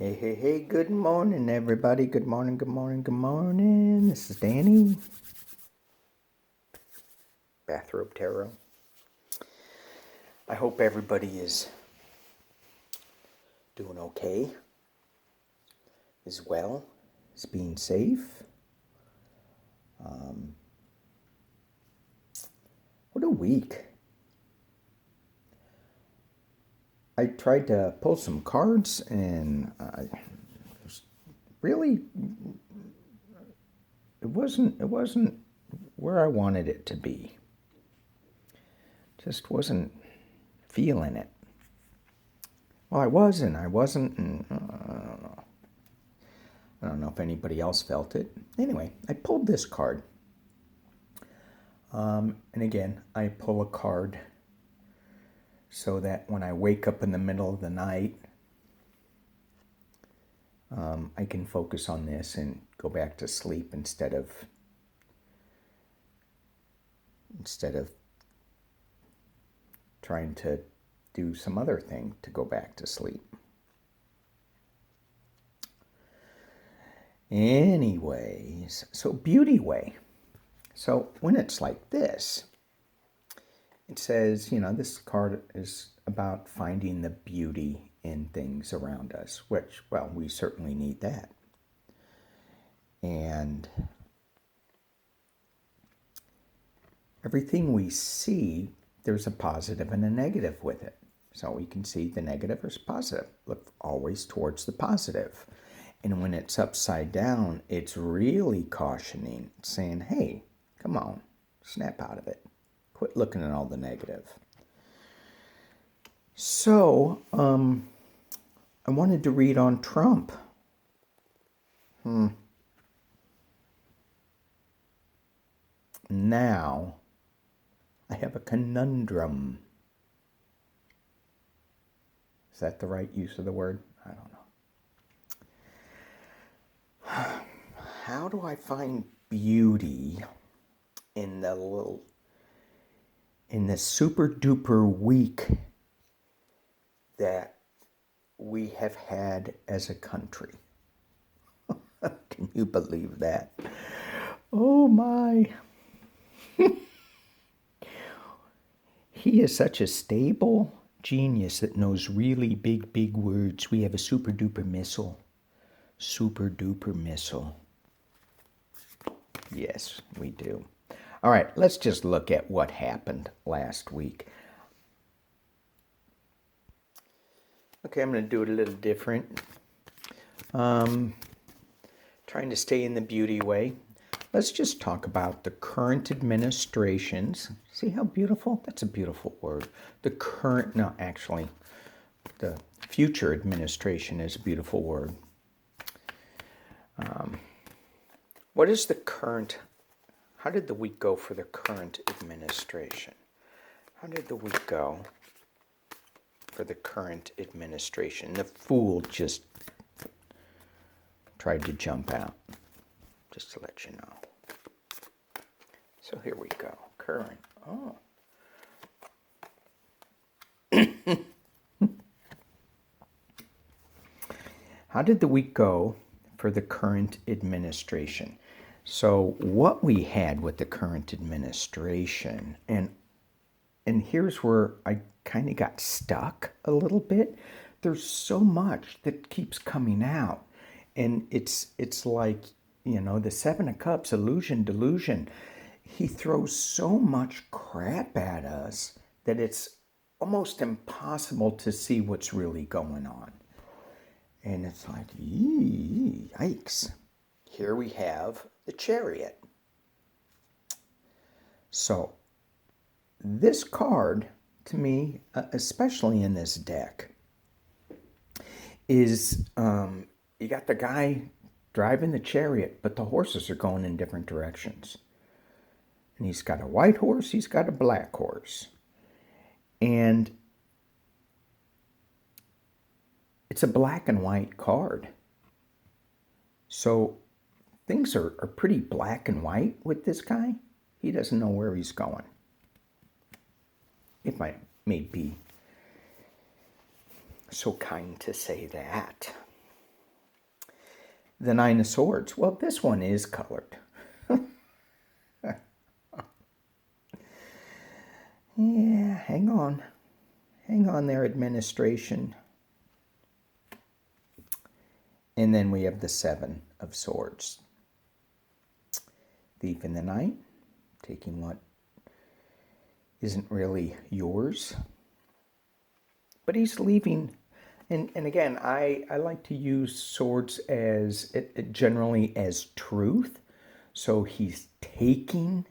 Hey, hey, hey, good morning, everybody. Good morning, good morning, good morning. This is Danny. Bathrobe Tarot. I hope everybody is doing okay, is well, is being safe. What a week. I tried to pull some cards and really, it wasn't where I wanted it to be. Just wasn't feeling it. Well, I wasn't, and I don't know if anybody else felt it. Anyway, I pulled this card. And again, I pull a card so that when I wake up in the middle of the night, I can focus on this and go back to sleep instead of trying to do some other thing to go back to sleep. Anyways, so beauty way. So when it's like this, it says, this card is about finding the beauty in things around us, which, well, we certainly need that. And everything we see, there's a positive and a negative with it. So we can see the negative is positive. Look always towards the positive. And when it's upside down, it's really cautioning, saying, hey, come on, snap out of it. Quit looking at all the negative. So, I wanted to read on Trump. Now, I have a conundrum. Is that the right use of the word? I don't know. How do I find beauty in the SuperDuper week that we have had as a country? Can you believe that? Oh my. He is such a stable genius that knows really big, big words. We have a super duper missile. Super duper missile. Yes, we do. All right, let's just look at what happened last week. Okay, I'm going to do it a little different. Trying to stay in the beauty way. Let's just talk about the current administrations. See how beautiful? That's a beautiful word. The future administration is a beautiful word. What is the current? How did the week go for the current administration? How did the week go for the current administration? The fool just tried to jump out, just to let you know. So here we go. Current. Oh. How did the week go for the current administration? So what we had with the current administration, and here's where I kind of got stuck a little bit. There's so much that keeps coming out, and it's like, the Seven of Cups, illusion, delusion. He throws so much crap at us that it's almost impossible to see what's really going on. And it's like, yikes. Here we have the Chariot. So, this card, to me, especially in this deck, is you got the guy driving the chariot, but the horses are going in different directions. And he's got a white horse, he's got a black horse. And it's a black and white card. So things are pretty black and white with this guy. He doesn't know where he's going. If I may be so kind to say that. the Nine of Swords. Well, this one is colored. Yeah, hang on. Hang on there, administration. And then we have the Seven of Swords. Thief in the night, taking what isn't really yours. But he's leaving. And again, I like to use swords as generally as truth. So he's taking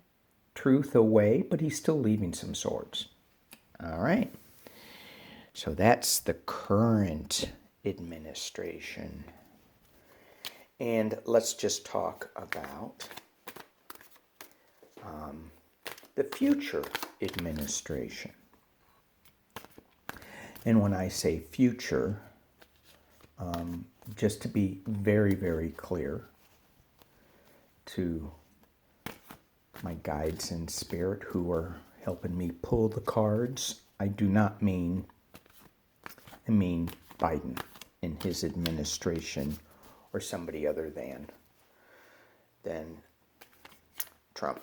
truth away, but he's still leaving some swords. All right. So that's the current administration. And let's just talk about the future administration. And when I say future, just to be very, very clear to my guides in spirit who are helping me pull the cards, I do not mean, I mean Biden in his administration or somebody other than Trump.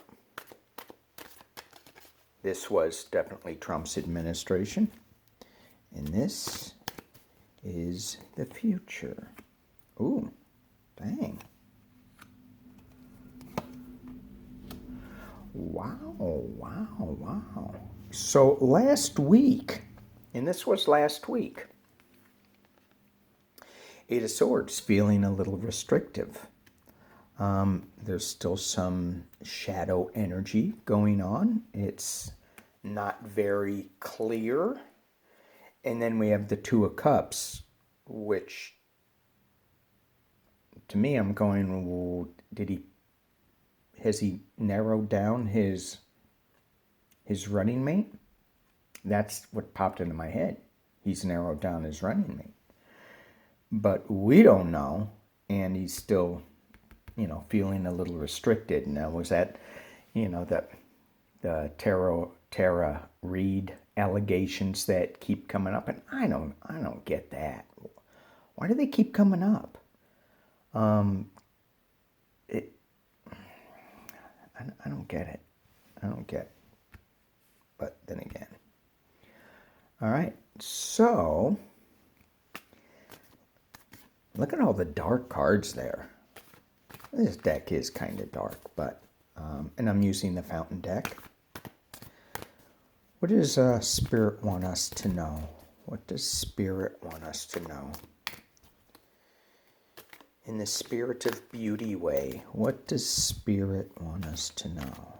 This was definitely Trump's administration, and this is the future. Ooh, dang. Wow, wow, wow. So last week, and this was last week, Eight of Swords feeling a little restrictive. There's still some shadow energy going on. It's not very clear. And then we have the Two of Cups, which to me I'm going, well, has he narrowed down his running mate? That's what popped into my head. He's narrowed down his running mate. But we don't know, and he's still, feeling a little restricted. And that was that, the Tara Reid allegations that keep coming up, and I don't get that. Why do they keep coming up? I don't get it. I don't get it. But then again. All right. So look at all the dark cards there. This deck is kind of dark, but and I'm using the fountain deck. What does Spirit want us to know? What does Spirit want us to know? In the spirit of beauty way, what does Spirit want us to know?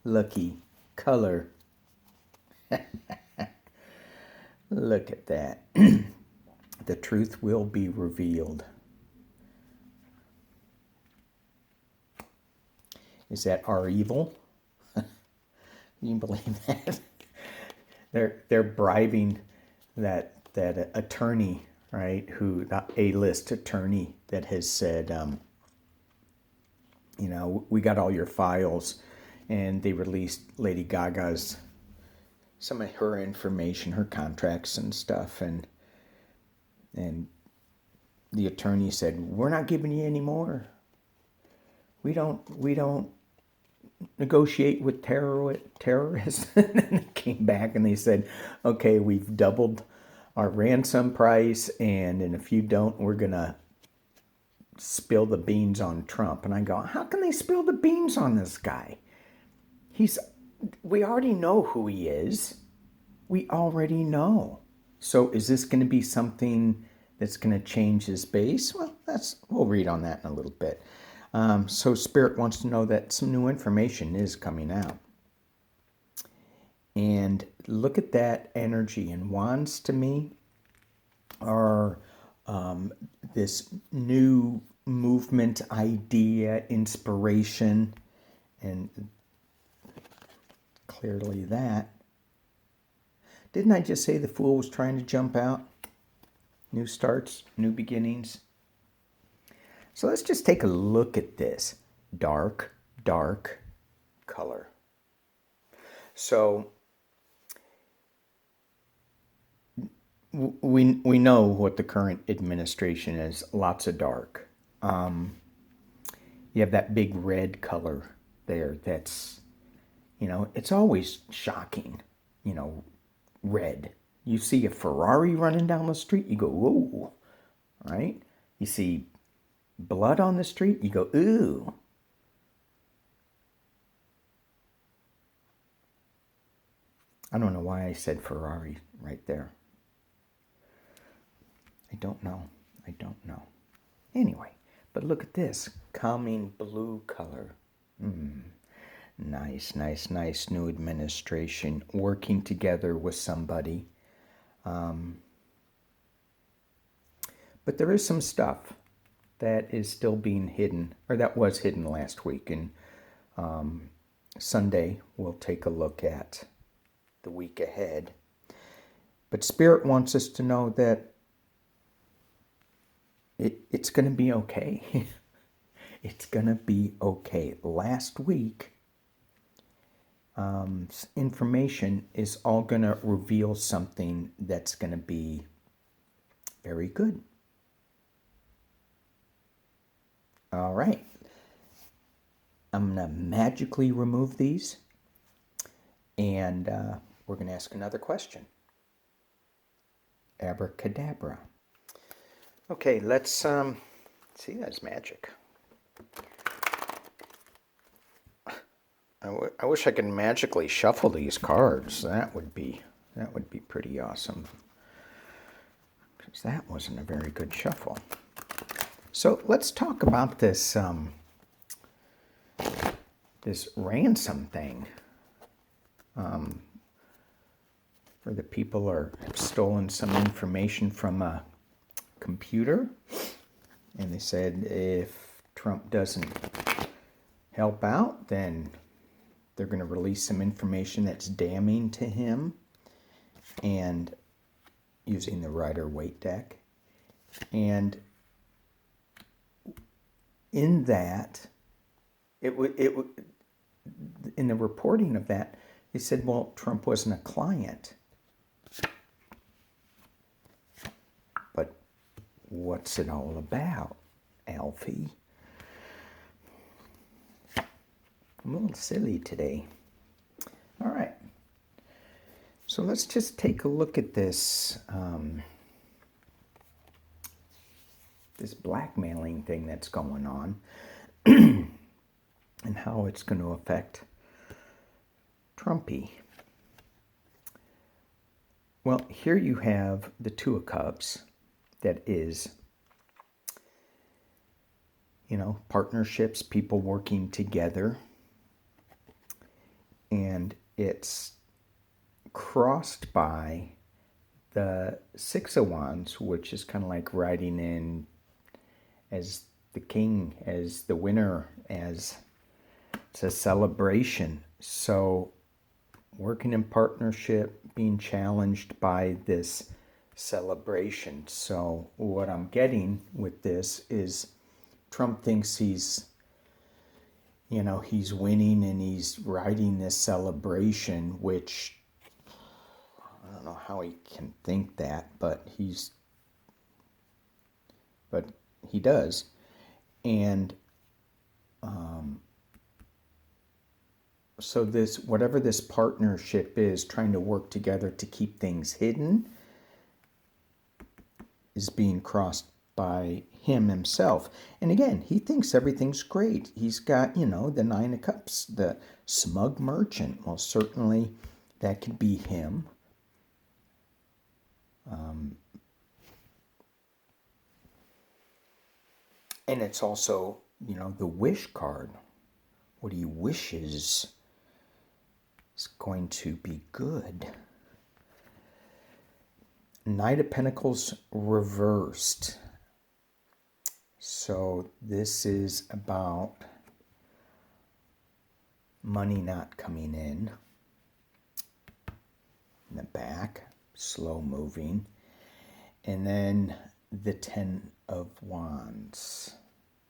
Lucky color. Look at that. The truth will be revealed. Is that our evil? Can you believe that? They're bribing that attorney, right? Who, that A-list attorney that has said, we got all your files, and they released Lady Gaga's, some of her information, her contracts and stuff, and the attorney said, we're not giving you any more. We don't negotiate with terrorists. And then they came back and they said, okay, we've doubled our ransom price, and if you don't, we're gonna spill the beans on Trump. And I go, how can they spill the beans on this guy? We already know who he is. We already know. So is this going to be something that's going to change his base? Well, we'll read on that in a little bit. So Spirit wants to know that some new information is coming out. And look at that energy. And wands to me are this new movement, idea, inspiration, and clearly that. Didn't I just say the Fool was trying to jump out? New starts, new beginnings. So let's just take a look at this. Dark, dark color. So we know what the current administration is. Lots of dark. You have that big red color there. That's, it's always shocking. Red. You see a Ferrari running down the street, you go, whoa, right? You see blood on the street, you go, ooh. I don't know why I said Ferrari right there. I don't know. Anyway, but look at this. Calming blue color. Nice new administration working together with somebody. But there is some stuff that is still being hidden, or that was hidden last week. And Sunday, we'll take a look at the week ahead. But Spirit wants us to know that it's going to be okay. It's going to be okay. Last week, information is all going to reveal something that's going to be very good. All right. I'm going to magically remove these, and we're going to ask another question. Abracadabra. Okay, let's see, that's magic. I wish I could magically shuffle these cards. That would be pretty awesome. Because that wasn't a very good shuffle. So let's talk about this this ransom thing. Where the people have stolen some information from a computer, and they said if Trump doesn't help out, then they're going to release some information that's damning to him, and using the Rider-Waite deck. And in that, in the reporting of that, they said, well, Trump wasn't a client. But what's it all about, Alfie? I'm a little silly today. All right. So let's just take a look at this this blackmailing thing that's going on and how it's going to affect Trumpy. Well, here you have the Two of Cups. That is, partnerships, people working together. And it's crossed by the Six of Wands, which is kind of like riding in as the king, as the winner, as it's a celebration. So working in partnership, being challenged by this celebration. So what I'm getting with this is Trump thinks he's winning and he's riding this celebration, which I don't know how he can think that, but he does. And so this, whatever this partnership is, trying to work together to keep things hidden, is being crossed by him himself. And again, he thinks everything's great. He's got, the Nine of Cups, the smug merchant. Well, certainly that could be him. And it's also, the wish card. What he wishes is going to be good. Knight of Pentacles reversed. So this is about money not coming in the back, slow moving. And then the Ten of Wands,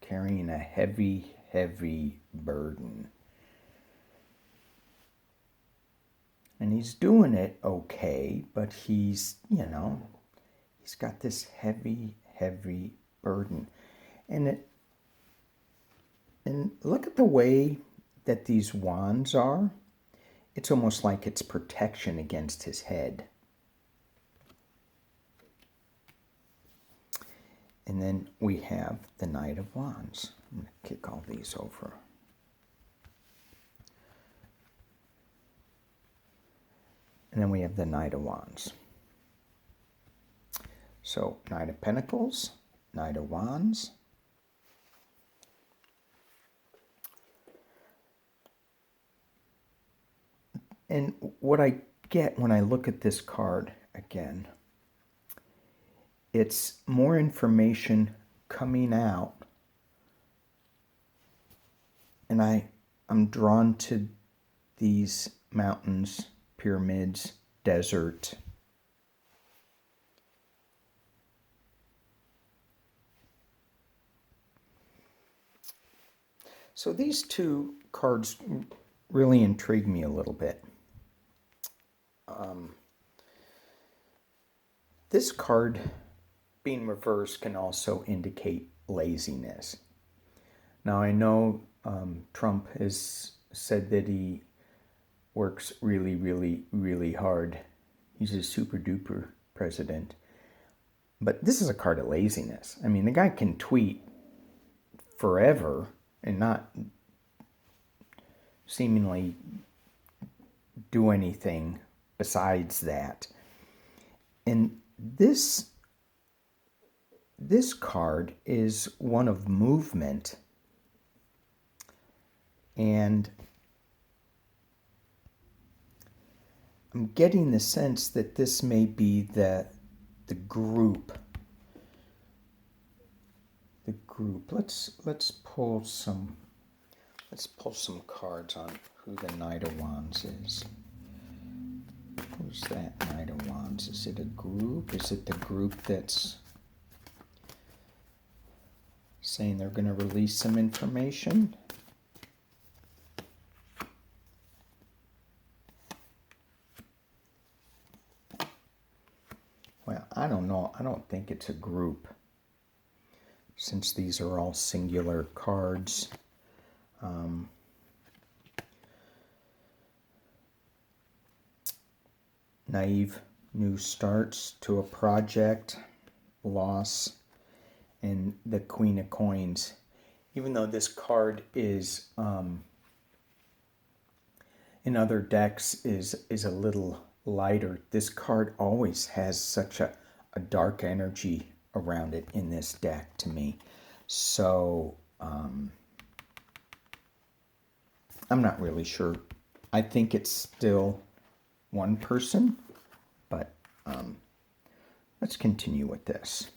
carrying a heavy, heavy burden. And he's doing it okay, but he's, he's got this heavy, heavy burden. And look at the way that these wands are. It's almost like it's protection against his head. And then we have the Knight of Wands. I'm going to kick all these over. And then we have the Knight of Wands. So, Knight of Pentacles, Knight of Wands. And what I get when I look at this card again, it's more information coming out. And I'm drawn to these mountains, pyramids, desert. So these two cards really intrigue me a little bit. This card being reversed can also indicate laziness. Now I know Trump has said that he works really, really, really hard. He's a super-duper president. But this is a card of laziness. I mean, the guy can tweet forever and not seemingly do anything besides that. And this card is one of movement. And I'm getting the sense that this may be the group. The group. Let's pull some cards on who the Knight of Wands is. Who's that Knight of Wands? Is it a group? Is it the group that's saying they're going to release some information? Well, I don't know. I don't think it's a group, since these are all singular cards. Naive new starts to a project, loss, and the Queen of Coins. Even though this card is in other decks is a little lighter, this card always has such a dark energy around it in this deck to me. So I'm not really sure. I think it's still one person, but let's continue with this.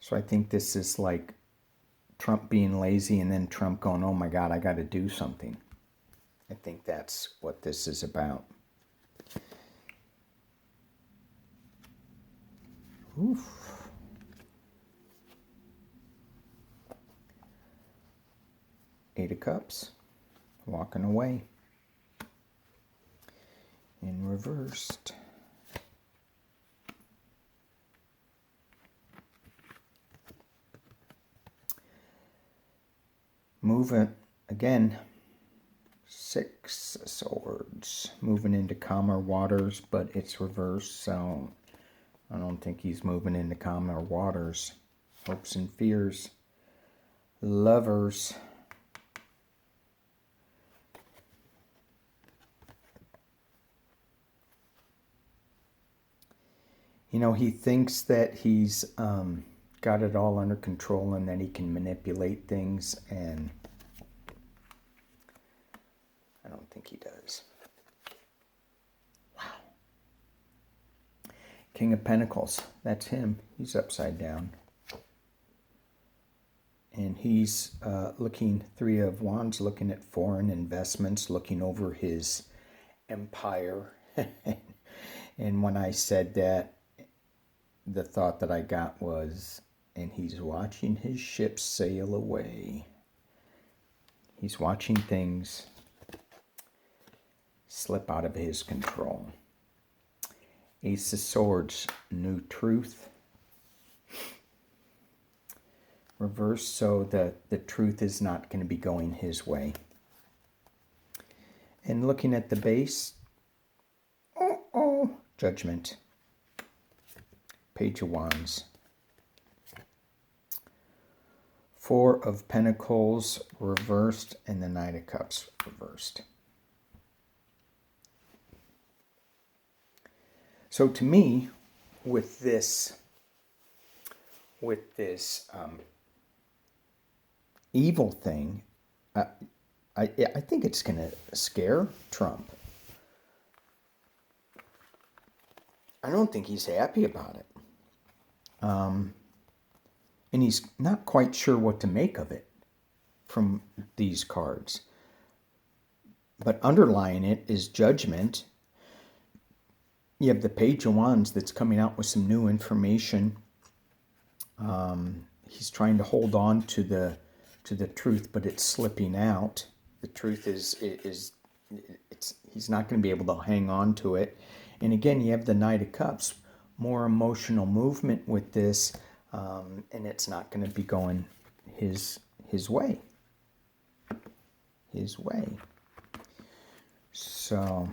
So I think this is like Trump being lazy and then Trump going, oh my God, I got to do something. I think that's what this is about. Oof. Eight of Cups, walking away. In reversed. Moving again. Six of Swords. Moving into calmer waters, but it's reversed, so I don't think he's moving into calmer waters. Hopes and fears. Lovers. You know, he thinks that he's got it all under control and that he can manipulate things, and I don't think he does. Wow. King of Pentacles. That's him. He's upside down. And he's looking, Three of Wands, looking at foreign investments, looking over his empire. And when I said that, the thought that I got was, and he's watching his ship sail away. He's watching things slip out of his control. Ace of Swords, new truth. Reverse, so the truth is not going to be going his way. And looking at the base, Judgment. Page of Wands. Four of Pentacles reversed and the Knight of Cups reversed. So to me, with this evil thing, I think it's going to scare Trump. I don't think he's happy about it. And he's not quite sure what to make of it from these cards. But underlying it is Judgment. You have the Page of Wands that's coming out with some new information. He's trying to hold on to the truth, but it's slipping out. The truth is he's not going to be able to hang on to it. And again, you have the Knight of Cups, more emotional movement with this, and it's not going to be going his way. His way. So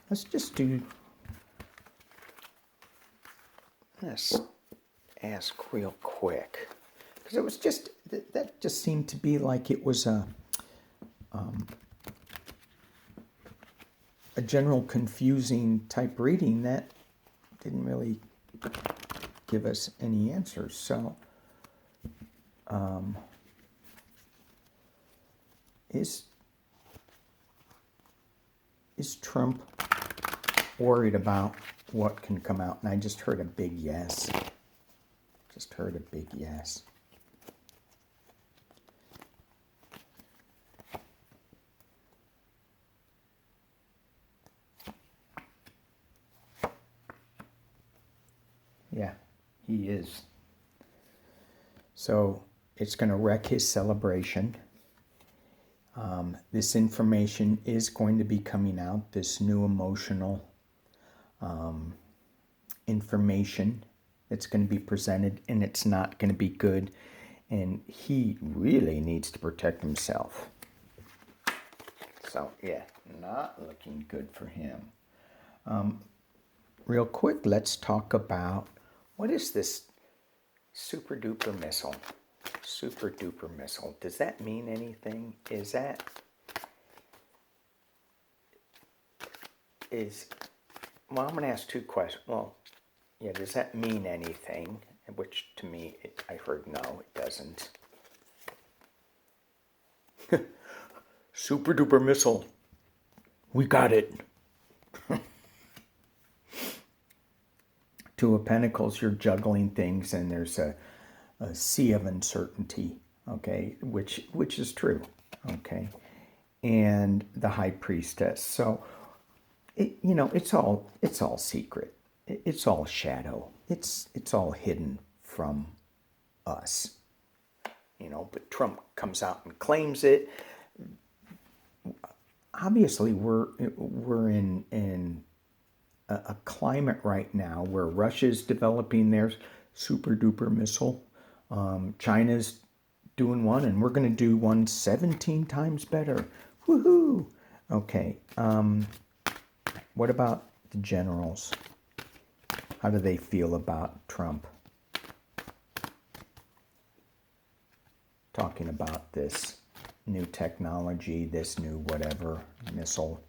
let's just do this. Ask real quick, because it was just that just seemed to be like it was a general confusing type reading that didn't really give us any answers. So is Trump worried about what can come out? And I just heard a big yes. Just heard a big yes. Yeah, he is. So it's going to wreck his celebration. This information is going to be coming out, this new emotional information that's going to be presented, and it's not going to be good. And he really needs to protect himself. So, yeah, not looking good for him. Real quick, let's talk about what is this SuperDuper missile? SuperDuper missile. Does that mean anything? Well, I'm going to ask two questions. Well, yeah, does that mean anything? Which to me, I heard no, it doesn't. SuperDuper missile. We got it. Two of Pentacles, you're juggling things, and there's a sea of uncertainty, okay, which is true, okay, and the High Priestess. So, it's all secret. It's all shadow. It's all hidden from us, But Trump comes out and claims it. Obviously, we're in a climate right now where Russia's developing their super duper missile. China's doing one, and we're going to do one 17 times better. Woohoo! Okay. What about the generals? How do they feel about Trump talking about this new technology, this new whatever missile?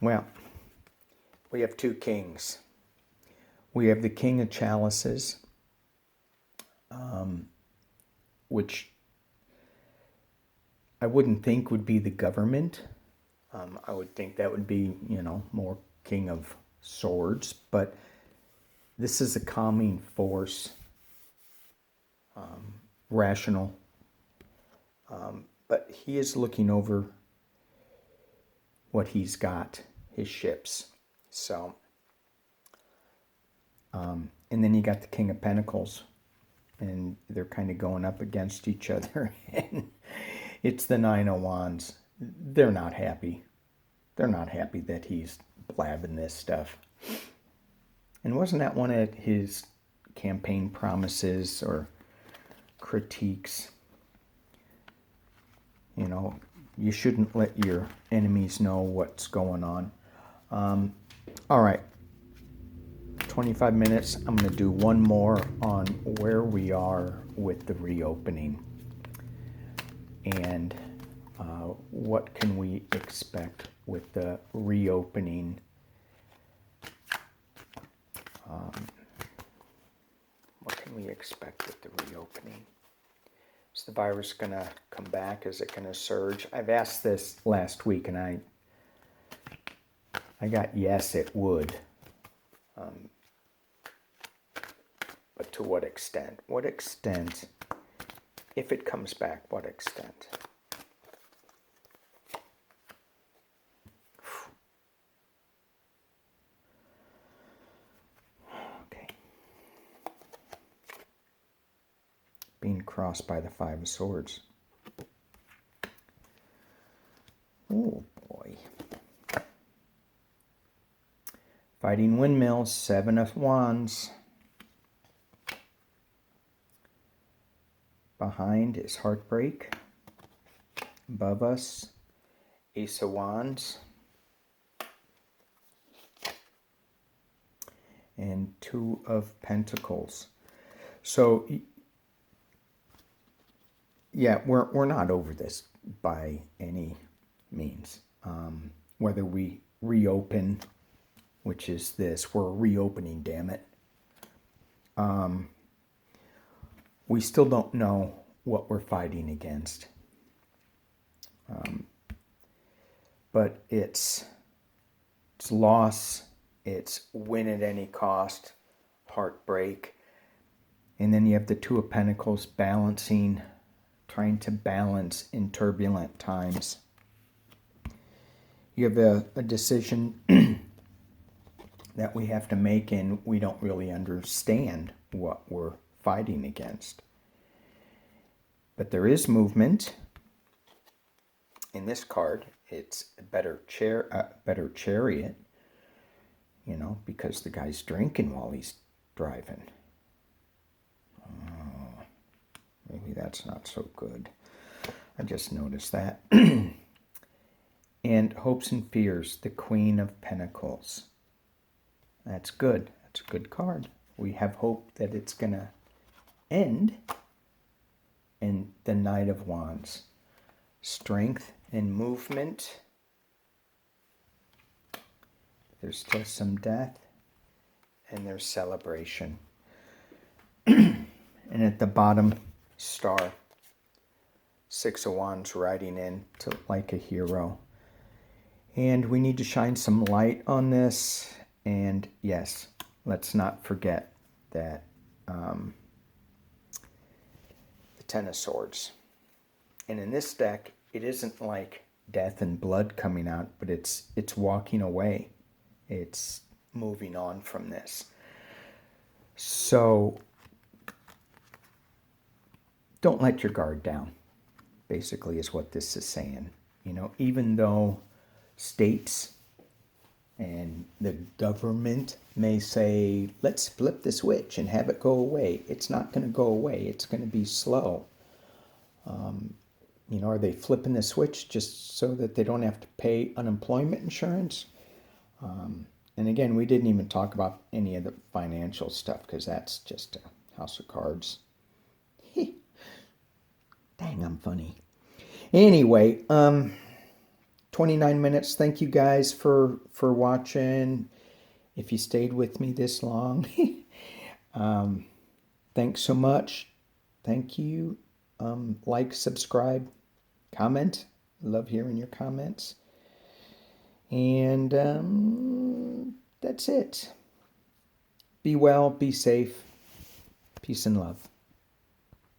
Well, we have two kings. We have the King of Chalices, which I wouldn't think would be the government. I would think that would be, more King of Swords. But this is a calming force, rational. But he is looking over what he's got his ships. So, and then you got the King of Pentacles, and they're kind of going up against each other. And it's the Nine of Wands. They're not happy. They're not happy that he's blabbing this stuff. And wasn't that one of his campaign promises or critiques? You know, you shouldn't let your enemies know what's going on. All right. 25 minutes. I'm going to do one more on where we are with the reopening. And what can we expect with the reopening? What can we expect with the reopening? Is the virus going to come back? Is it going to surge? I've asked this last week, and I got yes, it would. But to what extent? What extent? If it comes back, what extent? Okay. Being crossed by the Five of Swords. Oh boy. Fighting windmills, Seven of Wands. Behind is heartbreak. Above us, Ace of Wands. And Two of Pentacles. So, yeah, we're not over this by any means. Whether we reopen, which is this, we're reopening, damn it. We still don't know what we're fighting against. But it's loss, it's win at any cost, heartbreak. And then you have the Two of Pentacles balancing, trying to balance in turbulent times. You have a decision that we have to make, and we don't really understand what we're fighting against. But there is movement. In this card, it's a better chariot, you know, because the guy's drinking while he's driving. Maybe that's not so good. I just noticed that. And Hopes and Fears, the Queen of Pentacles. That's good. That's a good card. We have hope that it's going to end. And the Knight of Wands. Strength and movement. There's still some death. And there's celebration. And at the bottom, Star. Six of Wands riding in to like a hero. And we need to shine some light on this. And yes, let's not forget that the Ten of Swords. And in this deck, it isn't like death and blood coming out, but it's walking away. It's moving on from this. So don't let your guard down, basically is what this is saying. You know, even though states and the government may say, let's flip the switch and have it go away. It's not going to go away. It's going to be slow. You know, are they flipping the switch just so that they don't have to pay unemployment insurance? And again, we didn't even talk about any of the financial stuff because that's just a house of cards. Dang, I'm funny. Anyway, 29 minutes. Thank you guys for watching. If you stayed with me this long, thanks so much. Thank you. Like, subscribe, comment. Love hearing your comments. And that's it. Be well, be safe. Peace and love.